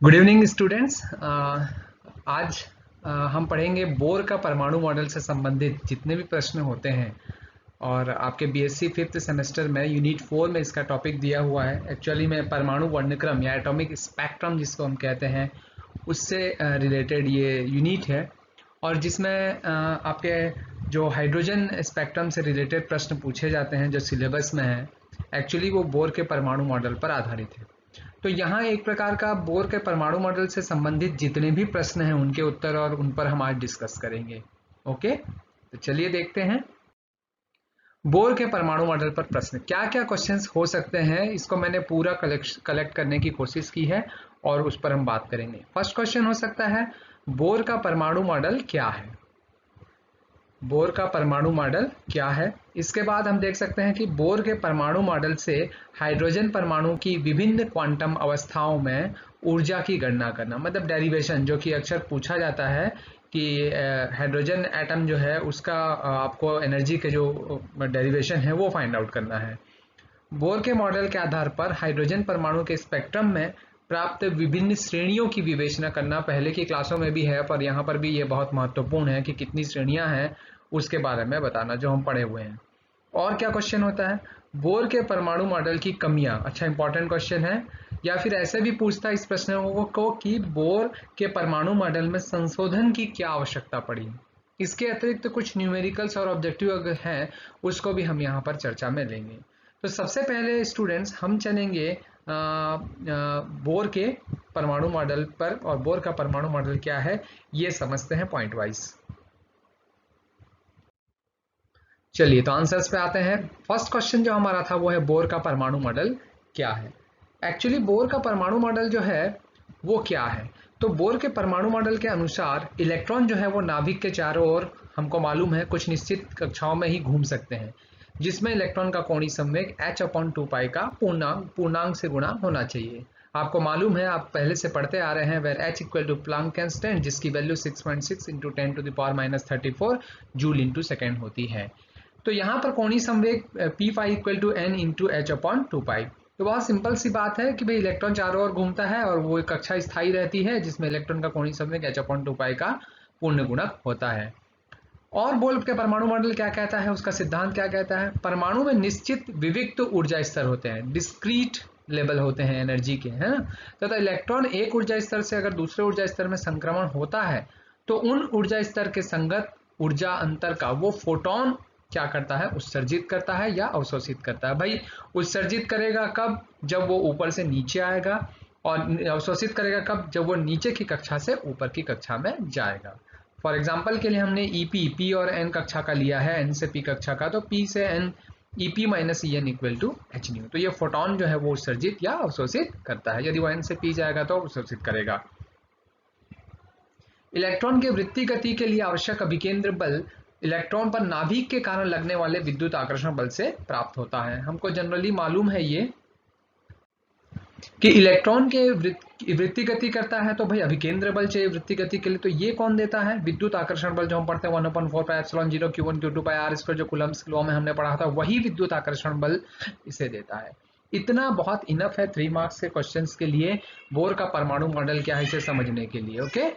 Good evening students. आज हम पढ़ेंगे बोर का परमाणु मॉडल से संबंधित जितने भी प्रश्न होते हैं। और आपके बीएससी फिफ्थ सेमेस्टर में यूनिट 4 में इसका टॉपिक दिया हुआ है। एक्चुअली में परमाणु वर्णक्रम या एटॉमिक स्पेक्ट्रम जिसको हम कहते हैं उससे रिलेटेड ये यूनिट है। और जिसमें आपके जो हाइड्रोजन स्पेक्ट्रम से रिलेटेड प्रश्न पूछे जाते हैं जो सिलेबस में है, एक्चुअली वो बोर के परमाणु मॉडल पर आधारित है। तो यहाँ एक प्रकार का बोर के परमाणु मॉडल से संबंधित जितने भी प्रश्न हैं उनके उत्तर और उन पर हम आज डिस्कस करेंगे। ओके, तो चलिए देखते हैं बोर के परमाणु मॉडल पर प्रश्न क्या क्या क्वेश्चंस हो सकते हैं। इसको मैंने पूरा कलेक्ट करने की कोशिश की है और उस पर हम बात करेंगे। फर्स्ट क्वेश्चन हो सकता है बोर का परमाणु मॉडल क्या है। बोर का परमाणु मॉडल क्या है। इसके बाद हम देख सकते हैं कि बोर के परमाणु मॉडल से हाइड्रोजन परमाणु की विभिन्न क्वांटम अवस्थाओं में ऊर्जा की गणना करना, मतलब डेरिवेशन, जो कि अक्सर पूछा जाता है कि हाइड्रोजन एटम जो है उसका आपको एनर्जी के जो डेरिवेशन है वो फाइंड आउट करना है। बोर के मॉडल के आधार पर हाइड्रोजन परमाणु के स्पेक्ट्रम में प्राप्त विभिन्न श्रेणियों की विवेचना करना, पहले की क्लासों में भी है पर यहाँ पर भी ये बहुत महत्वपूर्ण है कि कितनी श्रेणियां हैं उसके बारे में बताना जो हम पढ़े हुए हैं। और क्या क्वेश्चन होता है बोर के परमाणु मॉडल की कमियां। अच्छा, इंपॉर्टेंट क्वेश्चन है। या फिर ऐसे भी पूछता है इस प्रश्न को कि बोर के परमाणु मॉडल में संशोधन की क्या आवश्यकता पड़ी। इसके अतिरिक्त कुछ न्यूमेरिकल्स और ऑब्जेक्टिव अगर हैं उसको भी हम यहाँ पर चर्चा में लेंगे। तो सबसे पहले स्टूडेंट्स हम चलेंगे बोर के परमाणु मॉडल पर, और बोर का परमाणु मॉडल क्या है ये समझते हैं पॉइंट वाइज। चलिए तो आंसर्स पे आते हैं। फर्स्ट क्वेश्चन जो हमारा था वो है बोर का परमाणु मॉडल क्या है। एक्चुअली बोर का परमाणु मॉडल जो है वो क्या है। तो बोर के परमाणु मॉडल के अनुसार इलेक्ट्रॉन जो है वो नाभिक के चारों ओर, हमको मालूम है, कुछ निश्चित कक्षाओं में ही घूम सकते हैं, जिसमें इलेक्ट्रॉन का कोणीय संवेग h/2π का पूर्णांक से गुणा होना चाहिए। आपको मालूम है, आप पहले से पढ़ते आ रहे हैं, where h equal to Planck constant, जिसकी value 6.6 into 10⁻34 joule into second होती है। तो यहाँ पर कोणीय संवेग p equal to n into h/2π। तो बहुत सिंपल सी बात है कि भाई इलेक्ट्रॉन चारों ओर घूमता है और वो कक्षा स्थायी रहती है जिसमें इलेक्ट्रॉन का कोणीय संवेग h/2π का पूर्ण गुणक होता है। और बोर के परमाणु मॉडल क्या कहता है, उसका सिद्धांत क्या कहता है। परमाणु में निश्चित विविक्त ऊर्जा स्तर होते हैं, डिस्क्रीट लेवल होते हैं एनर्जी के, है ना। तथा इलेक्ट्रॉन एक ऊर्जा स्तर से अगर दूसरे ऊर्जा स्तर में संक्रमण होता है तो उन ऊर्जा स्तर के संगत ऊर्जा अंतर का वो फोटोन क्या करता है, उत्सर्जित करता है या अवशोषित करता है। भाई उत्सर्जित करेगा कब, जब वो ऊपर से नीचे आएगा, और अवशोषित करेगा कब, जब वो नीचे की कक्षा से ऊपर की कक्षा में जाएगा। फॉर एग्जाम्पल के लिए हमने ईपी, पी और एन कक्षा का लिया है, एन से पी कक्षा का, तो पी से N E P minus E N equal to H nu. तो ये फोटोन जो है वो उत्सर्जित या अवशोषित करता है। यदि वो एन से पी जाएगा तो अवशोषित करेगा। इलेक्ट्रॉन के वृत्तीय गति के लिए आवश्यक अभिकेंद्र बल इलेक्ट्रॉन पर नाभिक के कारण लगने वाले विद्युत आकर्षण बल से प्राप्त होता है। हमको जनरली मालूम है ये कि इलेक्ट्रॉन के वृत्तीय गति करता है तो भाई अभिकेंद्र बल चाहिए वृत्तीय गति के लिए। तो ये कौन देता है, विद्युत आकर्षण बल, जो हम पढ़ते हैं 1/4πε0 q1 q2πr² जो कूलम्ब्स लॉ में हमने पढ़ा था, वही विद्युत आकर्षण बल इसे देता है। इतना बहुत इनफ है 3 मार्क्स के क्वेश्चंस के लिए बोर का परमाणु मॉडल क्या है इसे समझने के लिए। ओके,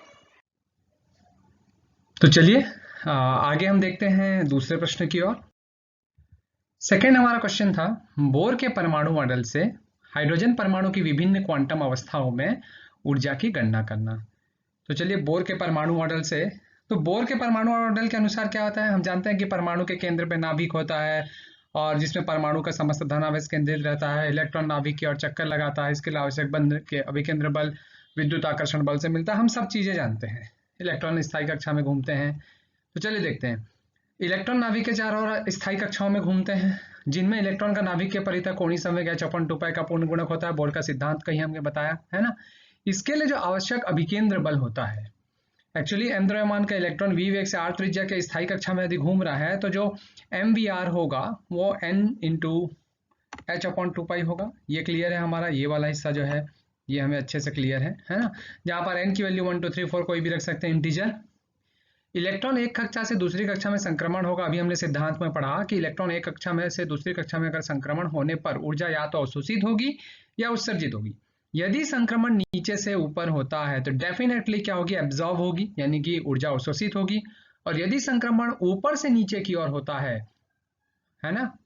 तो चलिए आगे हम देखते हैं दूसरे प्रश्न की ओर। सेकेंड हमारा क्वेश्चन था बोर के परमाणु मॉडल से हाइड्रोजन परमाणु की विभिन्न क्वांटम अवस्थाओं में ऊर्जा की गणना करना। तो चलिए बोर के परमाणु मॉडल से, तो बोर के परमाणु मॉडल के अनुसार क्या होता है, हम जानते हैं कि परमाणु के केंद्र पे नाभिक होता है और जिसमें परमाणु का समस्त धनावेश केंद्रित रहता है। इलेक्ट्रॉन नाभिक की ओर चक्कर लगाता है, इसके लिए आवश्यक बंध के अभिकेंद्र बल विद्युत आकर्षण बल से मिलता है। हम सब चीजें जानते हैं। इलेक्ट्रॉन स्थायी कक्षा में घूमते हैं। तो चलिए देखते हैं। इलेक्ट्रॉन नाभिक के चारों ओर स्थायी कक्षाओं में घूमते हैं जिनमें इलेक्ट्रॉन का नाभिक के परितः कोणीय संवेग h/2π का पूर्ण गुणक होता है। बोर का सिद्धांत कहीं हमने बताया है ना। इसके लिए जो आवश्यक अभिकेंद्र बल होता है, एक्चुअली m द्रव्यमान का इलेक्ट्रॉन v वेग से r त्रिज्या के स्थायी कक्षा में यदि घूम रहा है तो जो mvr होगा वो n इंटू h/2π होगा। ये क्लियर है हमारा, ये वाला हिस्सा जो है ये हमें अच्छे से क्लियर है ना। जहां पर n की वैल्यू 1 2 3 4 कोई भी रख सकते हैं, इंटीजर। इलेक्ट्रॉन एक कक्षा से दूसरी कक्षा में संक्रमण होगा। अभी हमने सिद्धांत में पढ़ा कि इलेक्ट्रॉन एक कक्षा में से दूसरी कक्षा में अगर संक्रमण होने पर ऊर्जा या तो अवशोषित होगी या उत्सर्जित होगी। यदि संक्रमण नीचे से ऊपर होता है तो डेफिनेटली क्या होगी, एब्जॉर्ब होगी, यानी कि ऊर्जा अवशोषित होगी। और यदि संक्रमण ऊपर से नीचे की ओर होता है ना,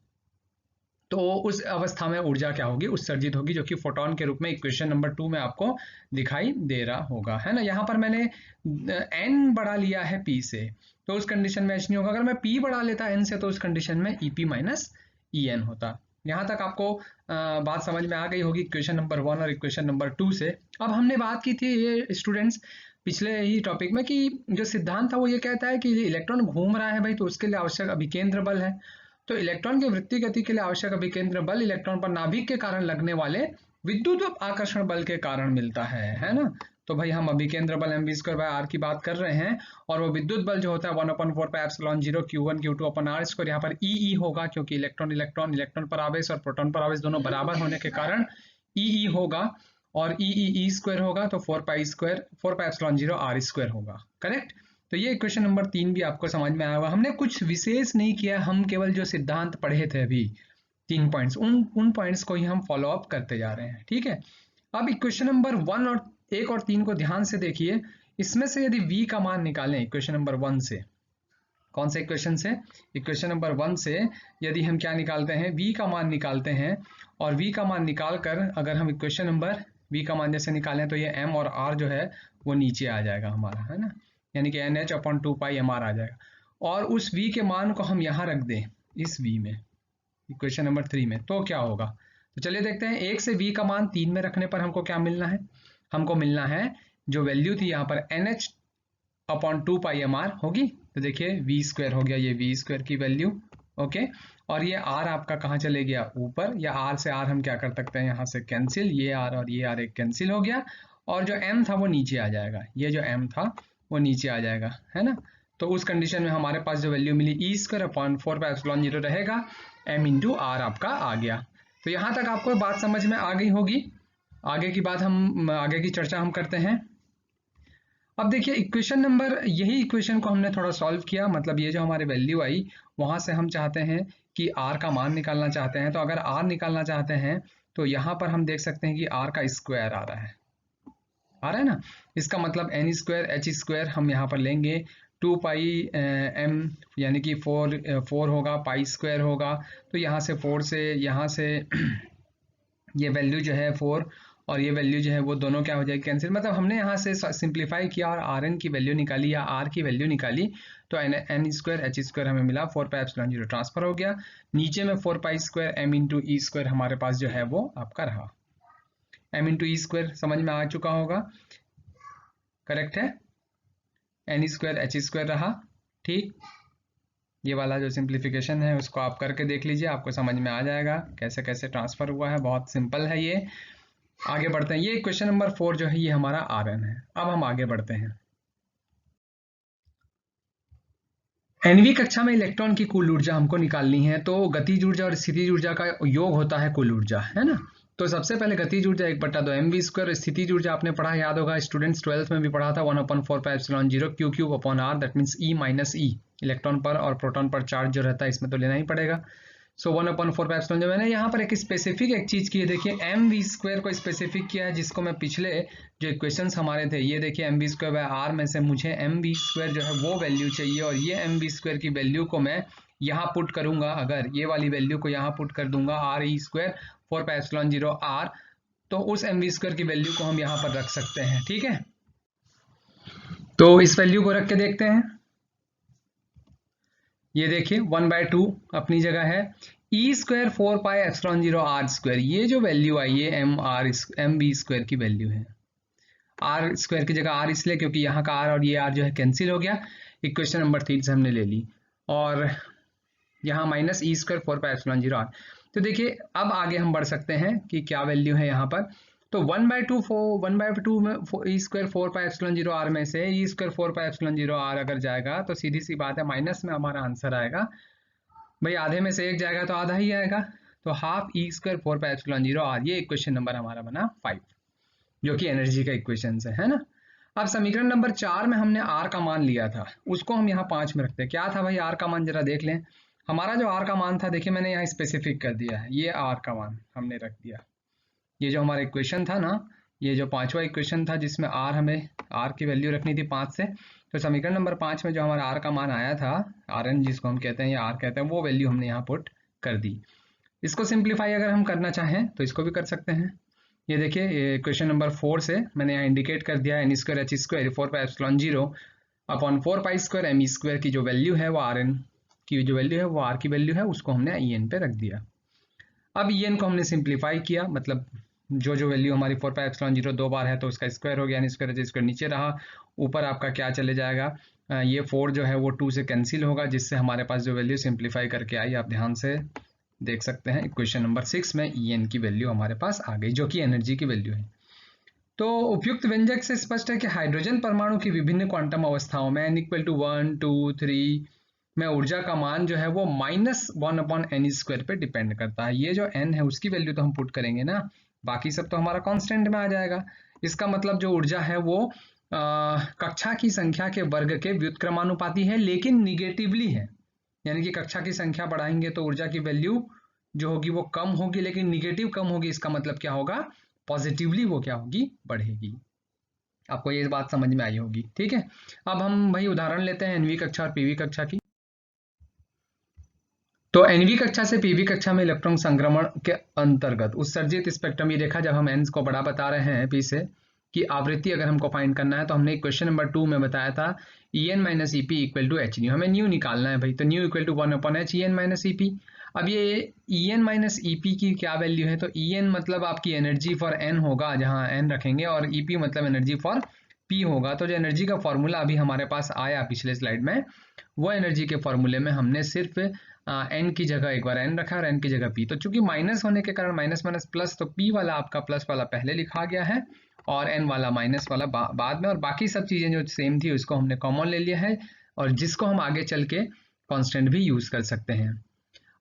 तो उस अवस्था में ऊर्जा क्या होगी, उत्सर्जित होगी, जो कि फोटोन के रूप में इक्वेशन नंबर 2 में आपको दिखाई दे रहा होगा, है ना। यहाँ पर मैंने n बढ़ा लिया है p से, तो उस कंडीशन में h नहीं होगा। अगर मैं p बढ़ा लेता n से तो उस कंडीशन में ep माइनस en होता। यहाँ तक आपको बात समझ में आ गई होगी इक्वेशन नंबर 1 और इक्वेशन नंबर 2 से। अब हमने बात की थी ये स्टूडेंट्स पिछले ही टॉपिक में कि जो सिद्धांत था वो ये कहता है कि इलेक्ट्रॉन घूम रहा है भाई, तो उसके लिए आवश्यक अभिकेंद्र बल है। तो इलेक्ट्रॉन की वृत्तीय गति के लिए आवश्यक अभिकेंद्र बल इलेक्ट्रॉन पर नाभिक के कारण लगने वाले विद्युत आकर्षण बल के कारण मिलता है ना। तो भाई हम अभिकेंद्र बल mv²/r की बात कर रहे हैं, और वो विद्युत बल जो होता है 1/4πε0 q1 q2 अपन r²। यहाँ पर ई होगा क्योंकि इलेक्ट्रॉन पर आवेश और प्रोटॉन पर आवेश दोनों बराबर होने के कारण ई होगा, और ई² होगा, तो 4πε0 r² होगा। करेक्ट। तो ये इक्वेशन नंबर 3 भी आपको समझ में आया होगा। हमने कुछ विशेष नहीं किया, हम केवल जो सिद्धांत पढ़े थे अभी 3 पॉइंट्स, उन पॉइंट्स को ही हम फॉलो अप करते जा रहे हैं, ठीक है। अब इक्वेशन नंबर 1 और 3 को ध्यान से देखिए। इसमें से यदि v का मान निकालें इक्वेशन नंबर 1 से, कौन से इक्वेशन से, इक्वेशन नंबर 1 से यदि हम क्या निकालते हैं, v का मान निकालते हैं, और v का मान निकाल कर अगर हम इक्वेशन नंबर v का मान जैसे निकालें तो ये m और r जो है वो नीचे आ जाएगा हमारा, है ना, यानी कि NH/2πmr आ जाएगा। और उस v के मान को हम यहाँ रख दें इस v में, इक्वेशन नंबर 3 में, तो क्या होगा। तो चलिए देखते हैं। 1 से v का मान 3 में रखने पर हमको क्या मिलना है, हमको मिलना है जो वैल्यू थी यहाँ पर NH/2πmr होगी। तो देखिए v² हो गया, ये v² की वैल्यू, ओके। और ये r आपका कहाँ चले गया, ऊपर, या r से r हम क्या कर सकते हैं यहाँ से कैंसिल, ये r और ये r एक कैंसिल हो गया, और जो m था वो नीचे आ जाएगा, ये जो m था वो नीचे आ जाएगा, है ना। तो उस कंडीशन में हमारे पास जो वैल्यू मिली e²/4πε0 रहेगा, m/r आपका आ गया। तो यहाँ तक आपको बात समझ में आ गई होगी। आगे की बात हम आगे की चर्चा हम करते हैं। अब देखिए इक्वेशन नंबर, यही इक्वेशन को हमने थोड़ा सॉल्व किया, मतलब ये जो हमारी वैल्यू आई वहां से हम चाहते हैं कि r का मान निकालना चाहते हैं। तो अगर r निकालना चाहते हैं तो यहाँ पर हम देख सकते हैं कि r का स्क्वायर आ रहा है ना। इसका मतलब n²h² हम यहाँ पर लेंगे 2πm, यानी कि 4 होगा, π² होगा। तो यहाँ से 4 से यहाँ से ये वैल्यू जो है 4 और ये वैल्यू जो है वो दोनों क्या हो जाएगी, कैंसिल। मतलब हमने यहाँ से सिंप्लीफाई किया और rn की वैल्यू निकाली या r की वैल्यू निकाली, तो n²h² हमें मिला, 4πε0 ट्रांसफर हो गया। नीचे में 4π² m/e² हमारे पास जो है वो आपका रहा, m/e² समझ में आ चुका होगा, करेक्ट है। n²h² रहा, ठीक। ये वाला जो सिंप्लीफिकेशन है उसको आप करके देख लीजिए, आपको समझ में आ जाएगा कैसे कैसे ट्रांसफर हुआ है, बहुत सिंपल है ये। आगे बढ़ते हैं। ये क्वेश्चन नंबर 4 जो है ये हमारा Rn है। अब हम आगे बढ़ते हैं। nवीं कक्षा में इलेक्ट्रॉन की कुल ऊर्जा हमको निकालनी है। तो गतिज ऊर्जा और स्थितिज ऊर्जा का योग होता है कुल ऊर्जा, है ना। तो सबसे पहले गतिज ऊर्जा 1/2 mv², स्थितिज ऊर्जा आपने पढ़ा, याद होगा स्टूडेंट्स 12th में भी पढ़ा था, 1/4πε0 q³ that means E-E, electron पर और प्रोटॉन पर चार्ज जो रहता है इसमें तो लेना ही पड़ेगा। सो 1/4πε0। मैंने यहाँ पर एक स्पेसिफिक एक चीज की है, देखिए mv² को स्पेसिफिक किया है, जिसको मैं पिछले जो इक्वेशंस हमारे थे, ये देखिए mv²/r में से मुझे mv² जो है वो वैल्यू चाहिए, और ये mv² की वैल्यू को मैं यहाँ पुट करूंगा, अगर ये वाली वैल्यू को यहाँ पुट कर दूंगा re² 4πε0 r, तो उस mv² की वैल्यू को हम यहाँ पर रख सकते हैं, ठीक है। तो इस वैल्यू को रख के देखते हैं। ये देखिए 1/2 अपनी जगह है, e² 4πε0 r², ये जो वैल्यू आई है mv² की वैल्यू है। r² की जगह r इसलिए क्योंकि यहाँ का r और ये r जो है कैंसिल हो गया, इक्वेशन नंबर 3 से हमने ले ली, और यहाँ माइनस e² 4πε0 r। तो देखिए अब आगे हम बढ़ सकते हैं कि क्या वैल्यू है यहाँ पर। तो 1/2 में e² 4πε0 r में से e² 4πε0 r अगर जाएगा तो सीधी सी बात है माइनस में हमारा आंसर आएगा। भाई आधे में से एक जाएगा तो आधा ही आएगा, तो हाफ e² 4πε0 r। ये इक्वेशन नंबर हमारा बना 5, जो कि एनर्जी का इक्वेशन है ना। अब समीकरण नंबर 4 में हमने r का मान लिया था, उसको हम यहाँ 5 में रखते हैं। क्या था भाई r का मान, जरा देख लें। हमारा जो r का मान था, देखिए मैंने यहाँ स्पेसिफिक कर दिया है, ये r का मान हमने रख दिया। ये जो हमारा इक्वेशन था ना, ये जो पांचवा इक्वेशन था जिसमें आर हमें आर की वैल्यू रखनी थी 5 से, तो समीकरण नंबर 5 में जो हमारा आर का मान आया था, आर एन जिसको हम कहते हैं या आर कहते हैं, वो वैल्यू हमने यहाँ पुट कर दी। इसको सिंप्लीफाई अगर हम करना चाहें तो इसको भी कर सकते हैं। ये देखिए क्वेश्चन नंबर 4 से मैंने यहाँ इंडिकेट कर दिया N square H square 4 pi epsilon 0 upon 4 pi square M square की जो वैल्यू है वो आर एन की जो वैल्यू है वो आर की वैल्यू है, उसको हमने ई एन पे रख दिया। अब ई एन को हमने सिंप्लीफाई किया, मतलब जो वैल्यू हमारी 4 पाई एप्सिलॉन 0 दो बार है तो उसका स्क्वायर हो गया, एन स्क्वायर एच स्क्वायर नीचे रहा, ऊपर आपका क्या चले जाएगा, ये 4 जो है वो 2 से कैंसिल होगा, जिससे हमारे पास जो वैल्यू सिंप्लीफाई करके आई आप ध्यान से देख सकते हैं इक्वेशन नंबर 6 में ई एन की वैल्यू हमारे पास आ गई, जो कि एनर्जी की वैल्यू है। तो उपयुक्त व्यंजक से स्पष्ट है कि हाइड्रोजन परमाणु की विभिन्न क्वांटम अवस्थाओं में n = 1, 2, 3 में ऊर्जा का मान जो है वो -1/n² पे डिपेंड करता है। ये जो n है उसकी वैल्यू तो हम पुट करेंगे ना, बाकी सब तो हमारा कांस्टेंट में आ जाएगा। इसका मतलब जो ऊर्जा है वो कक्षा की संख्या के वर्ग के व्युत्क्रमानुपाती है, लेकिन निगेटिवली है, यानी कि कक्षा की संख्या बढ़ाएंगे तो ऊर्जा की वैल्यू जो होगी वो कम होगी, लेकिन निगेटिव कम होगी। इसका मतलब क्या होगा, पॉजिटिवली वो क्या होगी, बढ़ेगी। आपको ये बात समझ में आई होगी, ठीक है। अब हम भाई उदाहरण लेते हैं एनवी कक्षा और पीवी कक्षा की। तो एनवी कक्षा से पीवी कक्षा में इलेक्ट्रॉन संक्रमण के अंतर्गत उत्सर्जित स्पेक्ट्रम ये देखा, जब हम एन को बड़ा बता रहे हैं पी से कि आवृत्ति अगर हमको फाइंड करना है तो हमने क्वेश्चन नंबर 2 में बताया था En - Ep = h न्यू, हमें न्यू निकालना है भाई, तो न्यू = 1/h En - Ep। अब ये En - Ep की क्या वैल्यू है, तो En मतलब आपकी एनर्जी फॉर n होगा जहां n रखेंगे, और Ep मतलब एनर्जी फॉर p होगा। तो जो एनर्जी का फॉर्मूला अभी हमारे पास आया पिछले स्लाइड में, वो एनर्जी के फॉर्मूले में हमने सिर्फ n की जगह एक बार n रखा और n की जगह p। तो चूंकि माइनस होने के कारण माइनस माइनस प्लस, तो p वाला आपका प्लस वाला पहले लिखा गया है और n वाला माइनस वाला बाद में, और बाकी सब चीजें जो सेम थी उसको हमने कॉमन ले लिया है, और जिसको हम आगे चल के कांस्टेंट भी यूज कर सकते हैं।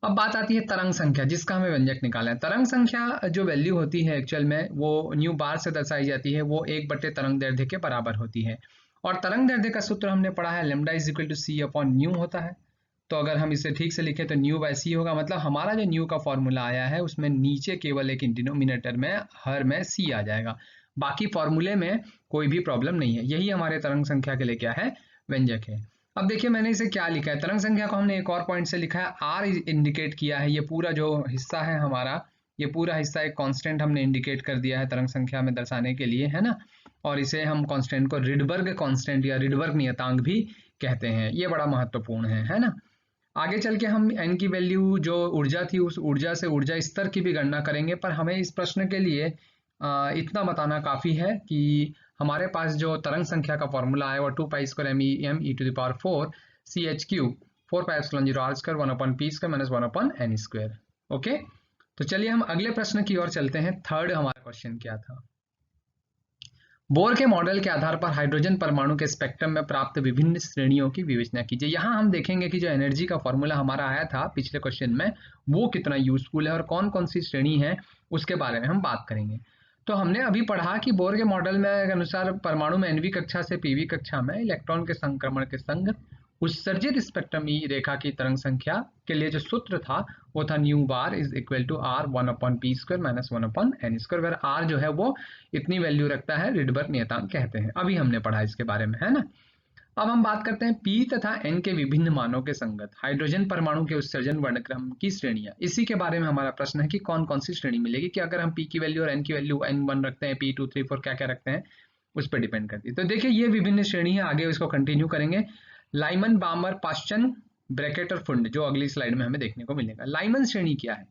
अब बात आती है तरंग संख्या, जिसका हमें व्यंजक निकालना है। तरंग संख्या जो वैल्यू होती है एक्चुअल में वो न्यू बार से दर्शाई जाती है, वो 1/, तरंग दैर्ध्य के बराबर होती है। और तरंग दैर्ध्य का सूत्र हमने पढ़ा है λ = c/ν होता है। तो अगर हम इसे ठीक से लिखें तो ν/c होगा, मतलब हमारा जो न्यू का फॉर्मूला आया है उसमें नीचे केवल एक डिनोमिनेटर में हर में c आ जाएगा, बाकी फॉर्मूले में कोई भी प्रॉब्लम नहीं है। यही हमारे तरंग संख्या के लिए क्या है, व्यंजक है। अब देखिए मैंने इसे क्या लिखा है, तरंग संख्या को हमने एक और पॉइंट से लिखा है, आर इंडिकेट किया है। ये पूरा जो हिस्सा है हमारा, ये पूरा हिस्सा एक कांस्टेंट हमने इंडिकेट कर दिया है तरंग संख्या में दर्शाने के लिए, है ना। और इसे हम कांस्टेंट को रिडबर्ग कांस्टेंट या रिडबर्ग नियतांक भी कहते हैं। ये बड़ा महत्वपूर्ण है ना। आगे चल के हम n की वैल्यू जो ऊर्जा थी उस ऊर्जा से ऊर्जा स्तर की भी गणना करेंगे, पर हमें इस प्रश्न के लिए इतना बताना काफी है कि हमारे पास जो तरंग संख्या का फॉर्मूला है वो 2π² m e⁴ CH³ 4πε0 r² 1/p² - 1/n²। Okay, तो चलिए हम अगले प्रश्न की ओर चलते हैं। थर्ड हमारा क्वेश्चन क्या था, बोर के मॉडल के आधार पर हाइड्रोजन परमाणु के स्पेक्ट्रम में प्राप्त विभिन्न श्रेणियों की विवेचना कीजिए। यहाँ हम देखेंगे कि जो एनर्जी का फॉर्मूला हमारा आया था पिछले क्वेश्चन में वो कितना यूजफुल है और कौन कौन सी श्रेणी है उसके बारे में हम बात करेंगे। तो हमने अभी पढ़ा कि बोर के मॉडल में अनुसार परमाणु में एनवी कक्षा से पीवी कक्षा में इलेक्ट्रॉन के संक्रमण के संग उत्सर्जित स्पेक्ट्रम ई रेखा की तरंग संख्या के लिए जो सूत्र था वो था न्यू बार = r 1/p² - 1/n², अगर r जो है वो इतनी वैल्यू रखता है, रिडबर्ग नियतांक कहते हैं। अभी हमने पढ़ा इसके बारे में, है ना। अब हम बात करते हैं p तथा n के विभिन्न मानों के संगत हाइड्रोजन परमाणु के उत्सर्जन वर्णक्रम की श्रेणियां। इसी के बारे में हमारा प्रश्न है कि कौन कौन सी श्रेणी मिलेगी, कि अगर हम p की वैल्यू और n की वैल्यू n1 रखते हैं, p2 3 4 क्या क्या रखते हैं उस पर डिपेंड करती है। तो देखिए ये विभिन्न श्रेणी है, आगे इसको कंटिन्यू करेंगे। लाइमन, बामर, पाश्चन, ब्रैकेट और फुंड जो अगली स्लाइड में हमें देखने को मिलेगा। लाइमन श्रेणी क्या है,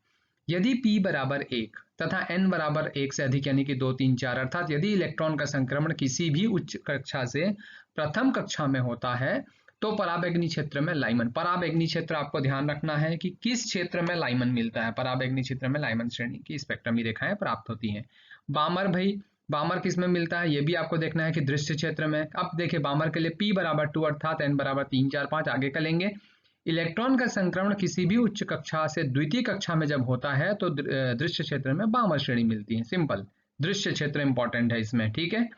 यदि p = 1 तथा n = 1 से अधिक यानी कि 2 3 4 अर्थात यदि इलेक्ट्रॉन का संक्रमण किसी भी उच्च कक्षा से प्रथम कक्षा में होता है तो पराबैंगनी क्षेत्र में लाइमन। पराबैंगनी क्षेत्र आपको ध्यान रखना है कि किस क्षेत्र में लाइमन मिलता है। पराबैंगनी क्षेत्र में लाइमन श्रेणी की स्पेक्ट्रमी रेखाएं प्राप्त होती हैं। बामर, भाई बामर किस में मिलता है ये भी आपको देखना है कि दृश्य क्षेत्र में। अब देखिए बामर के लिए p = 2 अर्थात n = 3 4 5 आगे करेंगे। इलेक्ट्रॉन का संक्रमण किसी भी उच्च कक्षा से द्वितीय कक्षा में जब होता है तो दृश्य क्षेत्र में बामर श्रेणी मिलती है। सिंपल, दृश्य क्षेत्र इंपॉर्टेंट है इसमें, ठीक है।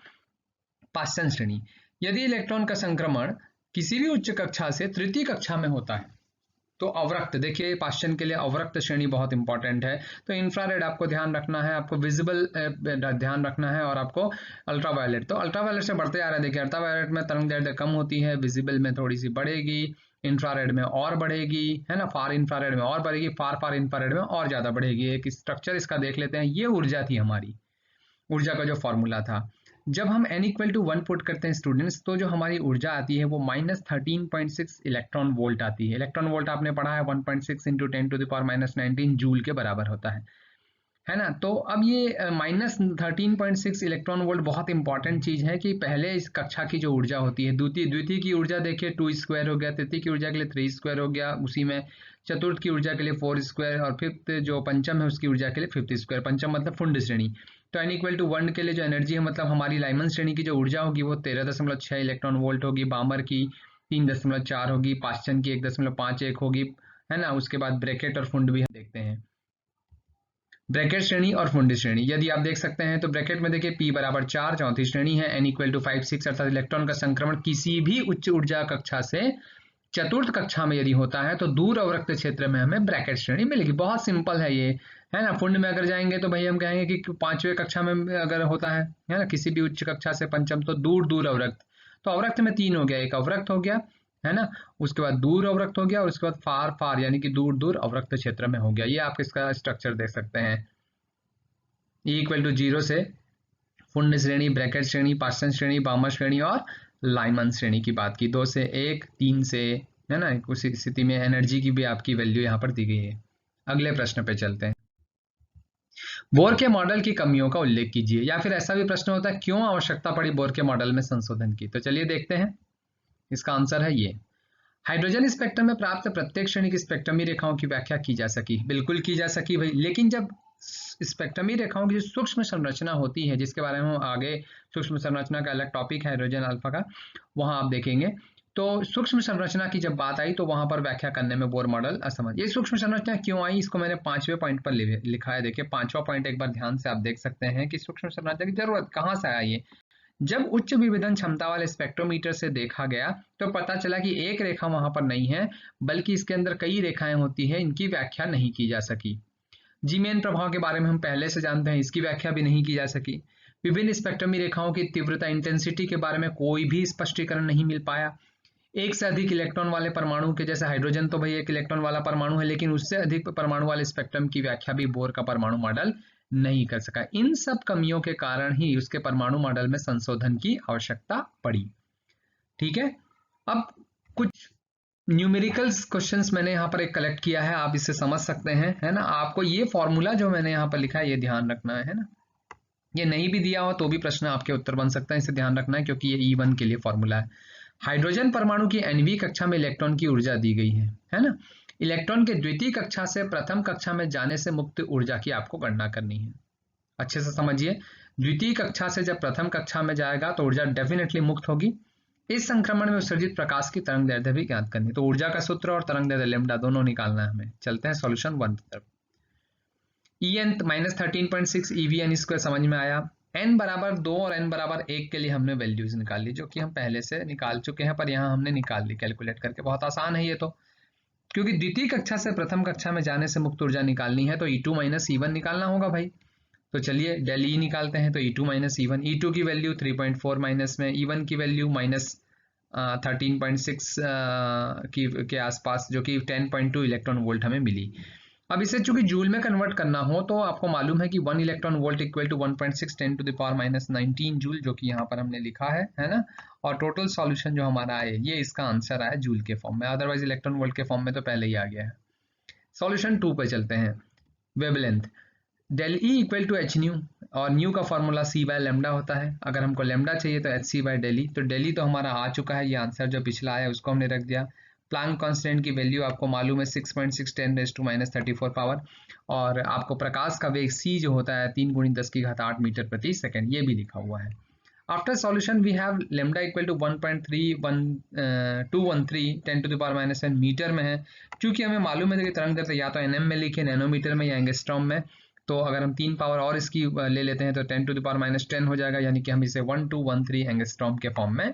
पाश्चन श्रेणी, यदि इलेक्ट्रॉन का संक्रमण किसी भी उच्च कक्षा से तृतीय कक्षा में होता है तो अवरक्त, देखिए पाश्चन के लिए अवरक्त श्रेणी बहुत इंपॉर्टेंट है। तो इंफ्रारेड आपको ध्यान रखना है, आपको विजिबल ध्यान रखना है, और आपको अल्ट्रावायलेट। तो अल्ट्रावायलेट से बढ़ते आ रहा है, देखिए अल्ट्रावायलेट में तरंग दैर्ध्य कम होती है, विजिबल में थोड़ी सी बढ़ेगी, इंफ्रारेड में और बढ़ेगी, है ना, फार इंफ्रारेड में और बढ़ेगी, फार इंफ्रारेड में और ज्यादा बढ़ेगी। एक स्ट्रक्चर इसका देख लेते हैं। ये ऊर्जा थी हमारी, ऊर्जा का जो फॉर्मूला था। जब हम n इक्वल टू 1 पुट करते हैं स्टूडेंट्स, तो जो हमारी ऊर्जा आती है वो -13.6 इलेक्ट्रॉन वोल्ट आती है। इलेक्ट्रॉन वोल्ट आपने पढ़ा है 1.6 इंटू 10⁻⁻19 जूल के बराबर होता है ना। तो अब ये -13.6 इलेक्ट्रॉन वोल्ट बहुत इंपॉर्टेंट चीज है कि पहले इस कक्षा की जो ऊर्जा होती है, द्वितीय की ऊर्जा देखिए 2 स्क्वायर हो गया, तृतीय की ऊर्जा के लिए 3 स्क्वायर हो गया, उसी में चतुर्थ की ऊर्जा के लिए 4 स्क्वायर, और फिफ्थ जो पंचम है उसकी ऊर्जा के लिए 5 स्क्वायर। पंचम मतलब फुंड श्रेणी। तो n इक्वल टू 1 के लिए जो एनर्जी है, मतलब हमारी लाइमन श्रेणी की जो ऊर्जा होगी वो 13.6 इलेक्ट्रॉन वोल्ट होगी, बामर की 3.4 होगी, पाश्चन की 1.51 होगी, है ना। उसके बाद ब्रैकेट और फुंड भी हम देखते हैं, ब्रैकेट श्रेणी और फुंड श्रेणी। यदि आप देख सकते हैं तो ब्रैकेट में देखिए p बराबर 4 चौथी श्रेणी है, n इक्वल टू 5 6 अर्थात इलेक्ट्रॉन का संक्रमण किसी भी उच्च ऊर्जा कक्षा से चतुर्थ कक्षा में यदि होता है तो दूर अवरक्त क्षेत्र में हमें ब्रैकेट श्रेणी मिलेगी। बहुत सिंपल है ये, है ना। फुंड में अगर जाएंगे तो भाई हम कहेंगे कि 5वें कक्षा में अगर होता है ना, किसी भी उच्च कक्षा से पंचम, तो दूर अवरक्त। तो अवरक्त में 3 हो गया, एक अवरक्त हो गया, है ना, उसके बाद दूर अवरक्त हो गया, और उसके बाद फार यानी कि दूर अवरक्त क्षेत्र में हो गया। ये आप इसका स्ट्रक्चर देख सकते हैं। E इक्वल टू 0 से फुंड श्रेणी, ब्रैकेट श्रेणी, पाश्चन श्रेणी, बामर श्रेणी और लाइमन श्रेणी की बात की। 2 से 1, 3 से, है ना। उसी स्थिति में एनर्जी की भी आपकी वैल्यू यहाँ पर दी गई है। अगले प्रश्न पे चलते हैं। बोर के मॉडल की कमियों का उल्लेख कीजिए, या फिर ऐसा भी प्रश्न होता है क्यों आवश्यकता पड़ी बोर के मॉडल में संशोधन की। तो चलिए देखते हैं, इसका आंसर है ये। हाइड्रोजन स्पेक्ट्रम में प्राप्त प्रत्येक श्रेणी की स्पेक्ट्रमी रेखाओं की व्याख्या की जा सकी, बिल्कुल की जा सकी भाई। लेकिन जब स्पेक्ट्रमी रेखाओं की जो सूक्ष्म संरचना होती है, जिसके बारे में हम आगे, सूक्ष्म संरचना का अलग टॉपिक है हाइड्रोजन अल्फा का, वहां आप देखेंगे। तो सूक्ष्म संरचना की जब बात आई तो वहां पर व्याख्या करने में बोर मॉडल असमर्थ। ये सूक्ष्म संरचना क्यों आई, इसको मैंने 5वें पॉइंट पर लिखा है। देखिए 5वां पॉइंट एक बार ध्यान से आप देख सकते हैं कि सूक्ष्म संरचना की जरूरत कहां से आई है। जब उच्च विभेदन क्षमता वाले स्पेक्ट्रोमीटर से देखा गया तो पता चला कि एक रेखा वहां पर नहीं है, बल्कि इसके अंदर कई रेखाएं होती है, इनकी व्याख्या नहीं की जा सकी। जीमेन प्रभाव के बारे में हम पहले से जानते हैं, इसकी व्याख्या भी नहीं की जा सकी। विभिन्न स्पेक्ट्रमी रेखाओं की तीव्रता इंटेंसिटी के बारे में कोई भी स्पष्टीकरण नहीं मिल पाया। एक से अधिक इलेक्ट्रॉन वाले परमाणु के, जैसे हाइड्रोजन तो भाई एक इलेक्ट्रॉन वाला परमाणु है, लेकिन उससे अधिक परमाणु वाले स्पेक्ट्रम की व्याख्या भी बोर का परमाणु मॉडल नहीं कर सका। इन सब कमियों के कारण ही उसके परमाणु मॉडल में संशोधन की आवश्यकता पड़ी। ठीक है, अब कुछ न्यूमेरिकल्स क्वेश्चंस मैंने यहाँ पर एक कलेक्ट किया है, आप इसे समझ सकते हैं, है ना। आपको ये फॉर्मूला जो मैंने यहाँ पर लिखा है ये ध्यान रखना है ना। ये नहीं भी दिया हो तो भी प्रश्न आपके उत्तर बन सकता है, इसे ध्यान रखना है, क्योंकि ये E1 के लिए फॉर्मूला है। हाइड्रोजन परमाणु की nवीं कक्षा में इलेक्ट्रॉन की ऊर्जा दी गई है ना। इलेक्ट्रॉन के द्वितीय कक्षा से प्रथम कक्षा में जाने से मुक्त ऊर्जा की आपको गणना करनी है। अच्छे से समझिए, द्वितीय कक्षा से जब प्रथम कक्षा में जाएगा तो ऊर्जा डेफिनेटली मुक्त होगी। इस संक्रमण में उत्सर्जित प्रकाश की तरंग दैर्ध्य भी ज्ञात करनी। तो ऊर्जा का सूत्र और तरंग दैर्ध्य लैम्डा दोनों निकालना है हमें। चलते हैं सॉल्यूशन 1 की तरफ। En -13.6 EVn स्क्वायर समझ में आया। n बराबर 2 और n बराबर 1 के लिए हमने वैल्यूज निकाल ली, जो कि हम पहले से निकाल चुके हैं, पर यहाँ हमने निकाल ली कैलकुलेट करके। बहुत आसान है ये तो, क्योंकि द्वितीय कक्षा से प्रथम कक्षा में जाने से मुक्त ऊर्जा निकालनी है तो E2 - E1 निकालना होगा भाई। तो चलिए डेल E निकालते हैं। तो E2 - E1, E2 की वैल्यू 3.4 माइनस में, E1 की वैल्यू -13.6 के आसपास, जो कि 10.2 इलेक्ट्रॉन वोल्ट हमें मिली। अब इसे चूंकि जूल में कन्वर्ट करना हो तो आपको मालूम है कि 1 electron volt equal to 1.6 10⁻⁻19 joule, जो कि यहाँ पर हमने लिखा है ना। और टोटल सॉल्यूशन जो हमारा है ये इसका आंसर आया जूल के फॉर्म में, अदरवाइज इलेक्ट्रॉन वोल्ट के फॉर्म में तो पहले ही आ गया है। सॉल्यूशन 2 पे चलते हैं। Wavelength del E equal to H nu, और न्यू का फॉर्मूला c/λ होता है। अगर हमको लैम्डा चाहिए तो hc/डेल E। तो डेल E तो हमारा आ चुका है, ये आंसर जो पिछला आया उसको हमने रख दिया। प्लांक कांस्टेंट की वैल्यू आपको मालूम है 6.6 10⁻⁻34 पावर, और आपको प्रकाश का वेग c जो होता है 3 × 10⁸ मीटर प्रति सेकंड, ये भी लिखा हुआ है। After solution we have lambda equal to 1.3213 10⁻⁻10 metre में है। क्योंकि हमें मालूम है कि तरंग दैर्ध्य या तो nm में लिखे, नैनोमीटर में, या एंगस्ट्रॉम में। तो अगर हम 3 पावर और इसकी ले लेते हैं तो 10⁻⁻10 हो जाएगा, यानी कि हम इसे 1213 एंगस्ट्रॉम के फॉर्म में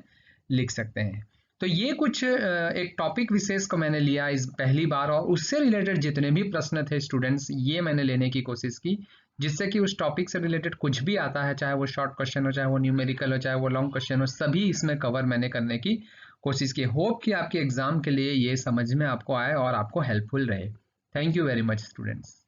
लिख सकते हैं। तो ये कुछ एक टॉपिक विशेष को मैंने लिया इस पहली बार, और उससे रिलेटेड जितने भी प्रश्न थे स्टूडेंट्स, ये मैंने लेने की कोशिश की, जिससे कि उस टॉपिक से रिलेटेड कुछ भी आता है, चाहे वो शॉर्ट क्वेश्चन हो, चाहे वो न्यूमेरिकल हो, चाहे वो लॉन्ग क्वेश्चन हो, सभी इसमें कवर मैंने करने की कोशिश की। होप कि आपके एग्जाम के लिए ये समझ में आपको आए और आपको हेल्पफुल रहे। Thank you very much students.